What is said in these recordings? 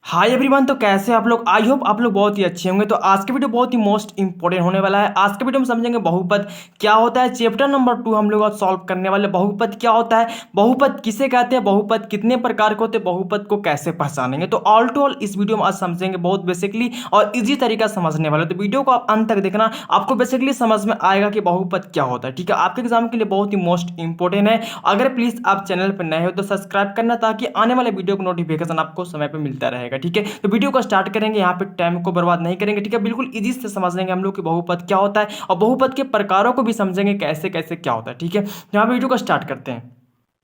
Hi everyone. तो कैसे हैं आप लोग? आई होप आप लोग बहुत ही अच्छे होंगे। तो आज का वीडियो बहुत ही मोस्ट इंपॉर्टेंट होने वाला है। आज के वीडियो में समझेंगे बहुपद क्या होता है। चैप्टर नंबर 2 हम लोग आज सॉल्व करने वाले। बहुपद क्या होता है, बहुपद किसे कहते हैं, बहुपद कितने प्रकार के होते हैं, बहुपद को कैसे पहचानेंगे। तो ऑल टू ऑल इस वीडियो में आज समझेंगे बहुत बेसिकली और इजी तरीका समझने वाले। तो वीडियो को आप अंत तक देखना, आपको बेसिकली समझ में आएगा कि बहुपद क्या होता है। ठीक है, आपके एग्जाम के लिए बहुत ही मोस्ट इंपॉर्टेंट है। अगर प्लीज आप चैनल पर नए हो तो सब्सक्राइब करना, ताकि आने वाले वीडियो का नोटिफिकेशन आपको समय पर मिलता रहेगा। ठीक है, तो वीडियो को स्टार्ट करेंगे। यहाँ पे टाइम को बर्बाद नहीं करेंगे। ठीक है, बिल्कुल इजी से समझ लेंगे हम लोग कि बहुपद क्या होता है और बहुपद के प्रकारों को भी समझेंगे कैसे कैसे क्या होता है। ठीक है, तो यहाँ पे वीडियो को स्टार्ट करते हैं।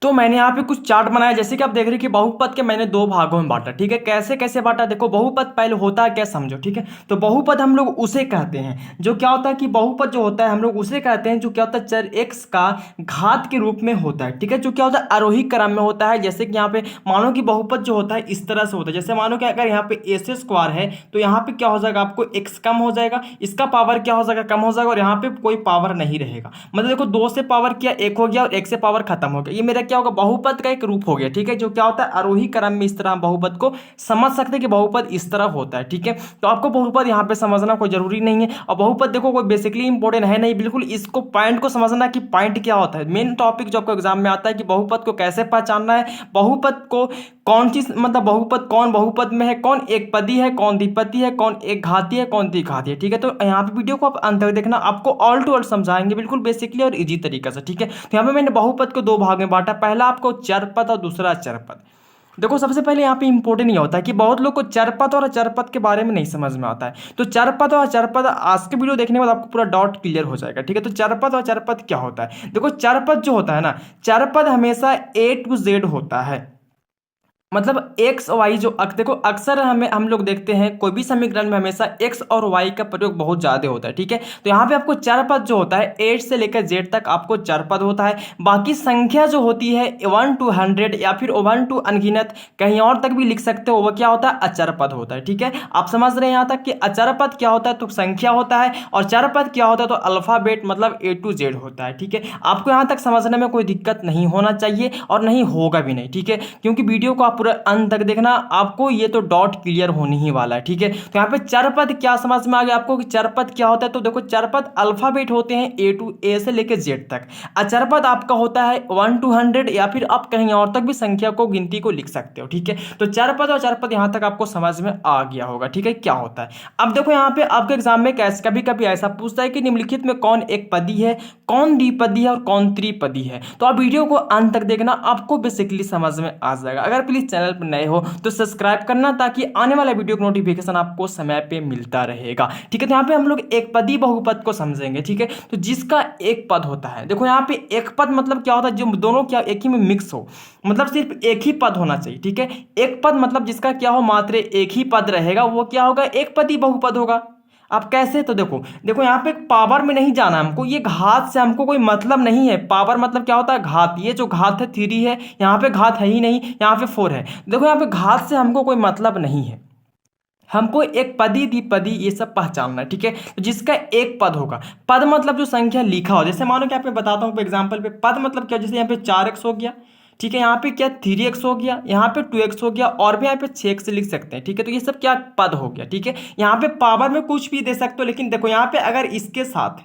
तो मैंने यहाँ पे कुछ चार्ट बनाया, जैसे कि आप देख रहे हैं कि बहुपद के मैंने दो भागों में बांटा। ठीक है, कैसे कैसे बांटा देखो। बहुपद पहले होता है क्या समझो। ठीक है, तो बहुपद हम लोग उसे कहते हैं जो क्या होता है कि बहुपद जो होता है हम लोग उसे कहते हैं जो क्या होता है चर एक्स का घात के रूप में होता है। ठीक है, जो क्या होता है आरोही क्रम में होता है। जैसे कि यहाँ पे मानो कि बहुपद जो होता है इस तरह से होता है। जैसे मानो कि अगर यहाँ पे एस स्क्वायर है तो यहाँ पे क्या हो जाएगा, आपको एक्स कम हो जाएगा, इसका पावर क्या हो जाएगा, कम हो जाएगा, और यहाँ पे कोई पावर नहीं रहेगा। मतलब देखो, दो से पावर किया एक हो गया और एक से पावर खत्म हो गया। ये मेरा क्या होगा, बहुपद का एक रूप हो गया। ठीक है, जो क्या होता है आरोही क्रम में इस तरह हम बहुपद को समझ सकते हैं कि बहुपद इस तरह होता है। ठीक है, तो आपको बहुपद यहाँ पे समझना कोई जरूरी नहीं है। और बहुपद देखो कोई बेसिकली इंपॉर्टेंट है नहीं, बिल्कुल इसको पॉइंट को समझना कि पॉइंट क्या होता है। मेन टॉपिक जो आपको एग्जाम में आता है कि बहुपद को कैसे पहचानना है, बहुपद को कौन चीज मतलब बहुपद कौन बहुपद में है, कौन एक पदी है, कौन द्विपदी है, कौन एक घाती है, कौन द्विघाती है। ठीक है, तो यहाँ पे वीडियो को आप अंत तक देखना, आपको ऑल टू ऑल समझाएंगे बिल्कुल बेसिकली और इजी तरीके से। ठीक है, तो यहाँ पे मैंने बहुपद को दो भाग में बांटा, पहला आपको चरपद और दूसरा चरपद। देखो, सबसे पहले यहाँ पे इंपॉर्टेंट ये होता है कि बहुत लोग को चरपद और अचरपद के बारे में नहीं समझ में आता है। तो चरपद और अचरपद आज के वीडियो देखने के बाद आपको पूरा डाउट क्लियर हो जाएगा। ठीक है, तो चरपद और अचरपद क्या होता है। देखो, चरपद जो होता है ना, चरपद हमेशा ए टू जेड होता है। मतलब एक्स वाई जो देखो अक्सर हम लोग देखते हैं कोई भी समीकरण में हमेशा एक्स और वाई का प्रयोग बहुत ज्यादा होता है। ठीक है, तो यहाँ पे आपको चार पद जो होता है 8 से लेकर जेड तक आपको चार पद होता है। बाकी संख्या जो होती है 1 to 100 या फिर 1 to अनगिनत, कहीं और तक भी लिख सकते हो, वो क्या होता है अचर पद होता है। ठीक है, आप समझ रहे हैं यहाँ तक कि अचर पद क्या होता है, तो संख्या होता है, और चार पद क्या होता है तो अल्फाबेट मतलब ए टू जेड होता है। ठीक है, आपको यहाँ तक समझने में कोई दिक्कत नहीं होना चाहिए और नहीं होगा भी नहीं। ठीक है, क्योंकि वीडियो को आप पूरा अंत तक देखना, आपको ये तो डॉट क्लियर होने ही वाला है। ठीक है, तो यहाँ पे चरपद क्या समझ में आ गया आपको कि चरपद क्या होता है। तो देखो, चरपद अल्फाबेट होते हैं ए से लेकर जेड तक। अचरपद आपका होता है 1 to 100 या फिर आप कहीं और तक भी संख्या को गिनती को लिख सकते हो। ठीक है, तो चरपद और चरपद यहाँ तक आपको समझ में आ गया होगा। ठीक है, क्या होता है। अब देखो, यहाँ पे आपके एग्जाम में कैसे कभी कभी ऐसा पूछता है कि निम्नलिखित में कौन एक पदी है, कौन द्विपदी है और कौन त्रिपदी है। तो आप वीडियो को अंत तक देखना, आपको बेसिकली समझ में आ जाएगा। अगर प्लीज चैनल पर नए हो तो सब्सक्राइब करना, ताकि आने वाले वीडियो का नोटिफिकेशन आपको समय पे मिलता रहेगा। ठीक है, तो यहाँ पे हम लोग एक पदी बहुपद को समझेंगे। ठीक है, तो जिसका एक पद होता है, देखो यहाँ पे एक पद मतलब क्या होता है, जो दोनों क्या एक ही में मिक्स हो, मतलब सिर्फ एक ही पद होना चाहिए। ठीक है, एक पद मतलब जिसका क्या हो मात्र एक ही पद रहेगा, वो क्या होगा एक पदी बहुपद होगा। आप कैसे, तो देखो देखो यहाँ पे पावर में नहीं जाना हमको, ये घात से हमको कोई मतलब नहीं है। पावर मतलब क्या होता है घात, ये जो घात है 3 है, यहाँ पे घात है ही नहीं, यहाँ पे 4 है। देखो यहाँ पे घात से हमको कोई मतलब नहीं है, हमको एक पदी द्विपदी ये सब पहचानना है। ठीक है, तो जिसका एक पद होगा, पद मतलब जो संख्या लिखा हो, जैसे मानो कि आपको बताता हूँ एग्जाम्पल पे, पद मतलब क्या, जैसे यहाँ पे 4x हो गया। ठीक है, यहाँ पे क्या 3x हो गया, यहाँ पे 2x हो गया, और भी यहाँ पे 6x लिख सकते हैं। ठीक है, तो ये सब क्या पद हो गया। ठीक है, यहाँ पे पावर में कुछ भी दे सकते हो, लेकिन देखो यहाँ पे अगर इसके साथ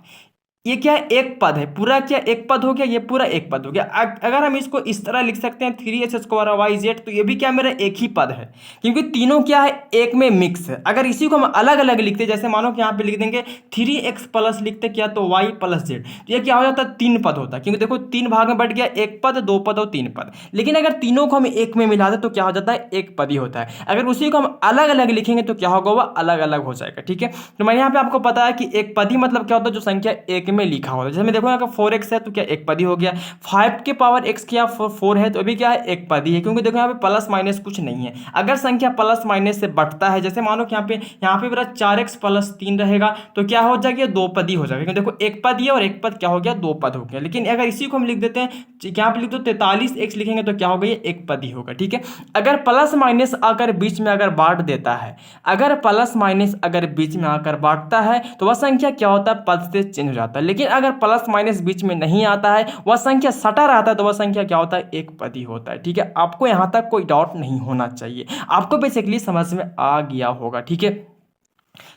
ये क्या है एक पद है, पूरा क्या एक पद हो गया, ये पूरा एक पद हो गया। अगर हम इसको इस तरह लिख सकते हैं 3x² वाई जेड, तो ये भी क्या मेरा एक ही पद है, क्योंकि तीनों क्या है एक में मिक्स है। अगर इसी को हम अलग अलग लिखते, जैसे मानो कि यहाँ पे लिख देंगे 3x प्लस लिखते क्या, तो y प्लस जेड, तो ये क्या हो जाता है 3 पद होता है, क्योंकि देखो 3 भाग में बढ़ गया, एक पद, दो पद और 3 पद। लेकिन अगर तीनों को हम एक में मिला दे तो क्या हो जाता है एक पद ही होता है। अगर उसी को हम अलग अलग लिखेंगे तो क्या होगा, वह अलग अलग हो जाएगा। ठीक है, तो मैंने यहाँ पे आपको बताया कि एक पद ही मतलब क्या होता है, जो संख्या एक में लिखा होता है। जैसे मैं देखो अगर 4x है तो क्या एक पदी हो गया, 5 के पावर x क्या 4 है तो अभी क्या है एक पदी है, क्योंकि देखो यहाँ पे प्लस माइनस कुछ नहीं है। अगर संख्या प्लस माइनस से बढ़ता है, जैसे मानो कि यहाँ पे मेरा 4x प्लस 3 रहेगा, तो क्या हो जाएगा दो पदी हो जाएगा, क्योंकि देखो एक पद है और एक पद क्या हो गया दो पद हो गया। लेकिन अगर इसी को हम लिख देते हैं, यहाँ पे लिख दो 43x लिखेंगे तो क्या होगा, ये एक पदी होगा। ठीक है, अगर प्लस माइनस आकर बीच में अगर बांट देता है, अगर प्लस माइनस अगर बीच में आकर बांटता है तो वह संख्या क्या होता है पद से चेंज हो जाता है। लेकिन अगर प्लस माइनस बीच में नहीं आता है, वह संख्या सटा रहता है, तो वह संख्या क्या होता है, एक पदी होता है। ठीक है, आपको यहाँ तक कोई डाउट नहीं होना चाहिए, आपको बेसिकली समझ में आ गया होगा। ठीक है,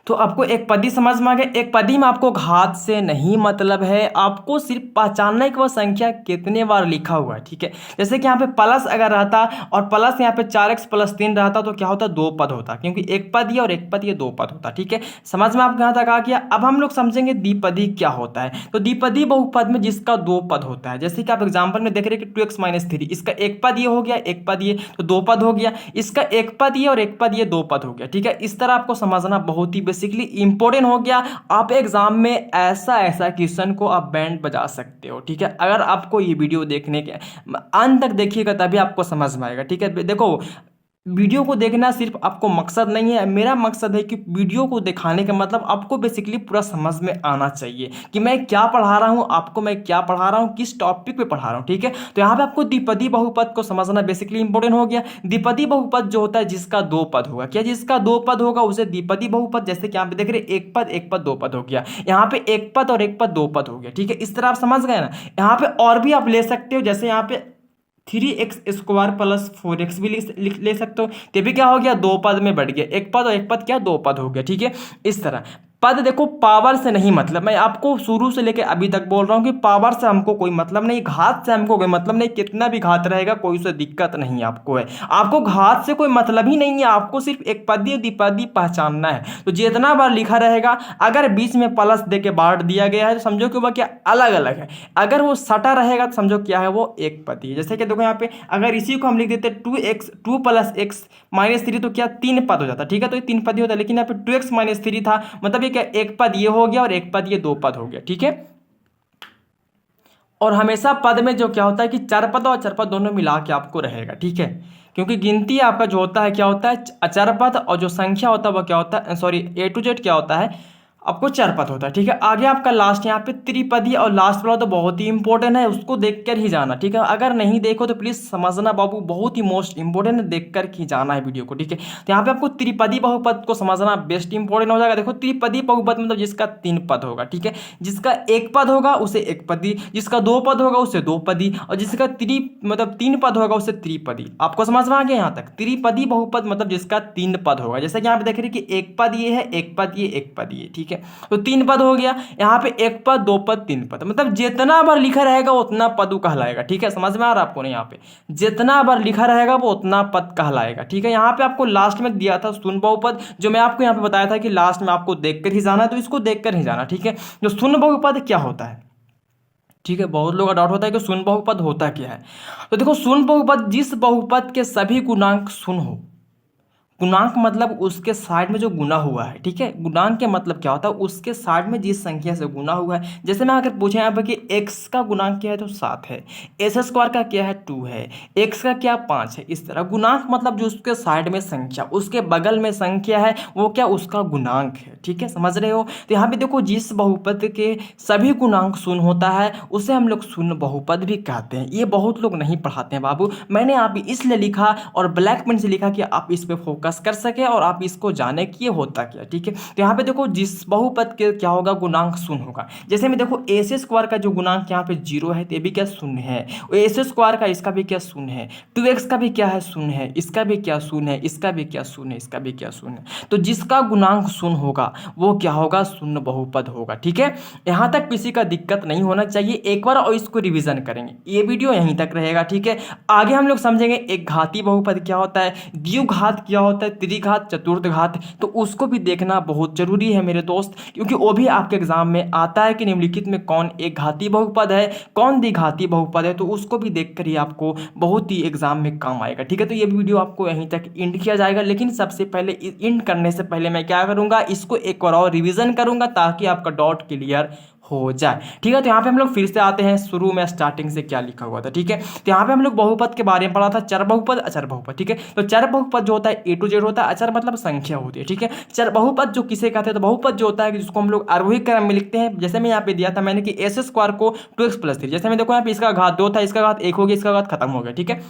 तो आपको एक पदी समझ में आ गया। एक पदी में आपको घात से नहीं मतलब है, आपको सिर्फ पहचानना है कि वह संख्या कितने बार लिखा हुआ है। ठीक है, जैसे कि यहाँ पे प्लस अगर रहता और प्लस यहाँ पे 4x + 3 रहता तो क्या होता, दो पद होता, क्योंकि एक पद ये और एक पद ये दो पद होता। ठीक है, समझ में आपको यहाँ तक आ गया। अब हम लोग समझेंगे द्विपदी क्या होता है। तो द्विपदी बहुपद में जिसका दो पद होता है, जैसे कि आप एग्जाम्पल में देख रहे हैं कि 2x - 3, इसका एक पद ये हो गया, एक पद ये, तो दो पद हो गया। इसका एक पद ये और एक पद ये, दो पद हो गया। ठीक है, इस तरह आपको समझना बहुत ही बेसिकली इंपॉर्टेंट हो गया। आप एग्जाम में ऐसा ऐसा क्वेश्चन को आप बैंड बजा सकते हो। ठीक है, अगर आपको ये वीडियो देखने के अंत तक देखिएगा तभी आपको समझ में आएगा। ठीक है, देखो वीडियो को देखना सिर्फ आपको मकसद नहीं है, मेरा मकसद है कि वीडियो को दिखाने का मतलब आपको बेसिकली पूरा समझ में आना चाहिए कि मैं क्या पढ़ा रहा हूँ, आपको मैं क्या पढ़ा रहा हूँ, किस टॉपिक पे पढ़ा रहा हूँ। ठीक है, तो यहाँ पे आपको द्विपदी बहुपद को समझना बेसिकली इंपॉर्टेंट हो गया। द्विपदी बहुपद जो होता है जिसका दो पद होगा, क्या जिसका दो पद होगा उसे द्विपदी बहुपद, जैसे कि यहाँ पे देख रहे एक पद दो पद हो गया, यहाँ पे एक पद और एक पद दो पद हो गया। ठीक है, इस तरह आप समझ गए ना। यहाँ पे और भी आप ले सकते हो, जैसे यहाँ पे 3x² + 4x भी ले सकते हो, तो भी क्या हो गया, दो पद में बढ़ गया, एक पद और एक पद क्या, दो पद हो गया। ठीक है, इस तरह पद देखो पावर से नहीं मतलब, मैं आपको शुरू से लेकर अभी तक बोल रहा हूँ कि पावर से हमको कोई मतलब नहीं, घात से हमको कोई मतलब नहीं, कितना भी घात रहेगा कोई उससे दिक्कत नहीं आपको है, आपको घात से कोई मतलब ही नहीं है, आपको सिर्फ एक पदी द्विपदी पहचानना है। तो जितना बार लिखा रहेगा, अगर बीच में प्लस दे के बांट दिया गया है तो समझो कि वह क्या अलग अलग है, अगर वो सटा रहेगा तो समझो क्या है, वो एक पदी है। जैसे कि देखो यहाँ पे अगर इसी को हम लिख देते 2 + x - 3 तो क्या तीन पद हो जाता। ठीक है, तो ये तीन पद ही होता है, लेकिन यहाँ पे 2x - 3 था, मतलब क्या एक पद ये हो गया और एक पद ये, दो पद हो गया। ठीक है, और हमेशा पद में जो क्या होता है कि चर पद और अचर पद दोनों मिला के आपको रहेगा। ठीक है, क्योंकि गिनती आपका जो होता है क्या होता है, अचर पद, और जो संख्या होता है वह क्या होता है, सॉरी A to Z क्या होता है, आपको चर पद होता है। ठीक है, आगे आपका लास्ट यहाँ पे त्रिपदी, और लास्ट वाला तो बहुत ही इंपॉर्टेंट है, उसको देखकर ही जाना। ठीक है, अगर नहीं देखो तो प्लीज समझना बाबू, बहुत ही मोस्ट इंपॉर्टेंट है, देखकर ही जाना है वीडियो को। ठीक है, तो यहाँ पे आपको त्रिपदी बहुपद को समझना बेस्ट इंपॉर्टेंट हो जाएगा। देखो त्रिपदी बहुपद मतलब जिसका तीन पद होगा। ठीक है, जिसका एक पद होगा उसे एक पदी, जिसका दो पद होगा उसे दो पदी, और जिसका मतलब तीन पद होगा उसे त्रिपदी। आपको समझ में आ गया यहाँ तक, त्रिपदी बहुपद मतलब जिसका तीन पद होगा, जैसे कि यहाँ पे देख रहे कि एक पद ये है, एक पद ये, एक पद ये। ठीक है, तो तीन पद हो गया, यहाँ पे एक पद, दो पद, तीन पद, मतलब जितना बार लिखा रहेगा उतना पद कहलाएगा। ठीक है, समझ में आ रहा है आपको नहीं, यहाँ पे जितना बार लिखा रहेगा वो उतना पद कहलाएगा। ठीक है, यहाँ पे आपको लास्ट में दिया था शून्य बहुपद, जो मैं आपको यहाँ पे बताया था कि लास्ट में आपको देखकर ही जाना है, तो इसको देखकर ही जाना। ठीक है, जो शून्य बहुपद क्या होता है, ठीक है, बहुत लोगों का डाउट होता है कि शून्य बहुपद होता क्या है। तो देखो शून्य बहुपद जिस बहुपद के सभी गुणांक शून्य हो, गुणांक मतलब उसके साइड में जो गुना हुआ है। ठीक है, गुणांक के मतलब क्या होता है, उसके साइड में जिस संख्या से गुना हुआ है। जैसे मैं अगर पूछे यहाँ पर कि x का गुणांक क्या है तो 7 है, s² का क्या है 2 है, x का क्या 5 है। इस तरह गुणांक मतलब जो उसके साइड में संख्या, उसके बगल में संख्या है, वो क्या उसका गुणांक है। ठीक है, समझ रहे हो। तो यहाँ पे देखो जिस बहुपद के सभी गुणांक शून्य होता है उसे हम लोग शून्य बहुपद भी कहते हैं। ये बहुत लोग नहीं पढ़ाते हैं बाबू, मैंने आप इसलिए लिखा और ब्लैक पेन से लिखा कि आप इस पे फोकस कर सके और आप इसको जाने कि ये होता क्या। ठीक है, तो यहाँ पे देखो जिस बहुपद के क्या होगा, गुणांक शून्य होगा। जैसे में देखो s² का जो गुणांक यहाँ पे 0 है, तो ये भी क्या शून्य है, s² का इसका भी क्या शून्य है, 2x का भी क्या है शून्य है, इसका भी क्या शून्य है, इसका भी क्या शून्य है, इसका भी क्या शून्य है। तो जिसका गुणांक शून्य होगा वो क्या होगा, शून्य बहुपद होगा। ठीक है, यहाँ तक किसी का दिक्कत नहीं होना चाहिए, एक बार और इसको रिविजन करेंगे, ये वीडियो यहीं तक रहेगा। ठीक है, आगे हम लोग समझेंगे एक घाती बहुपद क्या होता है, द्विघात क्या होता है, त्रिघात, चतुर्थ घात, तो उसको भी देखना बहुत जरूरी है मेरे दोस्त, क्योंकि वो भी आपके एग्जाम में आता है कि निम्नलिखित में कौन एक घाती बहुपद है, कौन द्विघाती बहुपद है, तो उसको भी देखकर ही आपको बहुत ही एग्जाम में काम आएगा। ठीक है, तो ये वीडियो आपको यहीं तक एंड किया जाएगा, लेकिन सबसे पहले एंड करने से पहले मैं क्या करूंगा, इसको एक बार और रिविजन करूंगा ताकि आपका डाउट क्लियर हो जाए। ठीक है, तो यहाँ पे हम लोग फिर से आते हैं शुरू में, स्टार्टिंग से क्या लिखा हुआ था। ठीक है, तो यहाँ पे हम लोग बहुपद के बारे में पढ़ा था, चर बहुपद, अचर बहुपद। ठीक है, तो चर बहुपद जो होता है A to Z होता है, अचर मतलब संख्या होती है। ठीक है, चर बहुपद जो किसे कहते हैं, तो बहुपद जो होता है जिसको हम लोग आरोही क्रम में लिखते हैं। जैसे मैं यहाँ पे दिया था मैंने कि s² को 2x + 3, जैसे मैं देखो यहाँ पे इसका घात 2 था, इसका घात 1 हो गया, इसका घात खत्म हो गया। ठीक है,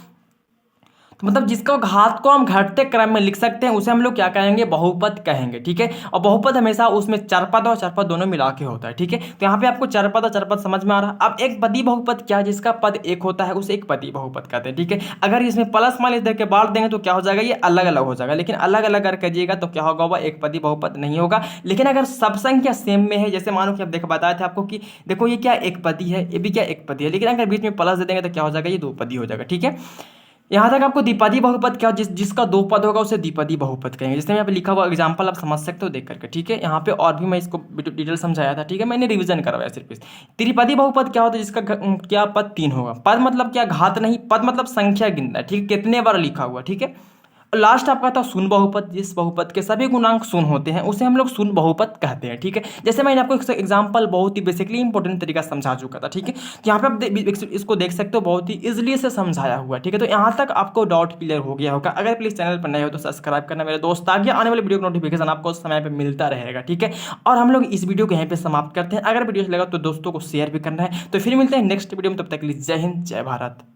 तो मतलब जिसका घात को हम घटते क्रम में लिख सकते हैं उसे हम लोग क्या कहेंगे, बहुपद कहेंगे। ठीक है, और बहुपद हमेशा उसमें चरपद और चरपद दोनों मिला के होता है। ठीक है, तो यहाँ पे आपको चरपद और चरपद समझ में आ रहा है। अब एक पदी बहुपद क्या है, जिसका पद एक होता है उसे एक पदी बहुपद कहते हैं। ठीक है, अगर इसमें प्लस माइनस दे के बांट देंगे तो क्या हो जाएगा, ये अलग अलग हो जाएगा। लेकिन अलग अलग अगर करिएगा तो क्या होगा, वह एक पदी बहुपद नहीं होगा। लेकिन अगर सब संख्या सेम में है, जैसे मानो कि अब देखो बताए थे आपको कि देखो ये क्या एक पदी है, ये भी क्या एक पदी है, लेकिन अगर बीच में प्लस दे देंगे तो क्या हो जाएगा, ये दो पदी हो जाएगा। ठीक है, यहाँ तक आपको द्विपदी बहुपद क्या, जिसका दो पद होगा उसे द्विपदी बहुपद कहेंगे। जिसमें यहाँ पे लिखा हुआ एग्जांपल आप समझ सकते हो देख करके। ठीक है, यहाँ पे और भी मैं इसको डिटेल समझाया था। ठीक है, मैंने रिवीजन करवाया सिर्फ इस। त्रिपदी बहुपद क्या होता है, जिसका क्या पद तीन होगा। पद मतलब क्या, घात नहीं, पद मतलब संख्या गिनना है। ठीक है, कितने बार लिखा हुआ। ठीक है, लास्ट आपका था शून्य बहुपद, जिस बहुपद के सभी गुणांक शून्य होते हैं उसे हम लोग शून्य बहुपद कहते हैं। ठीक है, जैसे मैंने आपको एक एग्जांपल बहुत ही बेसिकली इंपॉर्टेंट तरीका से समझा चुका था। ठीक है, तो यहाँ पे आप इसको देख सकते हो, बहुत ही इजिली से समझाया हुआ। ठीक है, तो यहाँ तक आपको डाउट क्लियर हो गया होगा। अगर प्लीज चैनल पर नए हो तो सब्सक्राइब करना मेरे दोस्त, ताकि आने वाले वीडियो का नोटिफिकेशन आपको समय पर मिलता रहेगा। ठीक है, और हम लोग इस वीडियो को यहीं पर समाप्त करते हैं। अगर वीडियो लगा तो दोस्तों को शेयर भी करना है। तो फिर मिलते हैं नेक्स्ट वीडियो में, तब तक के लिए जय हिंद, जय भारत।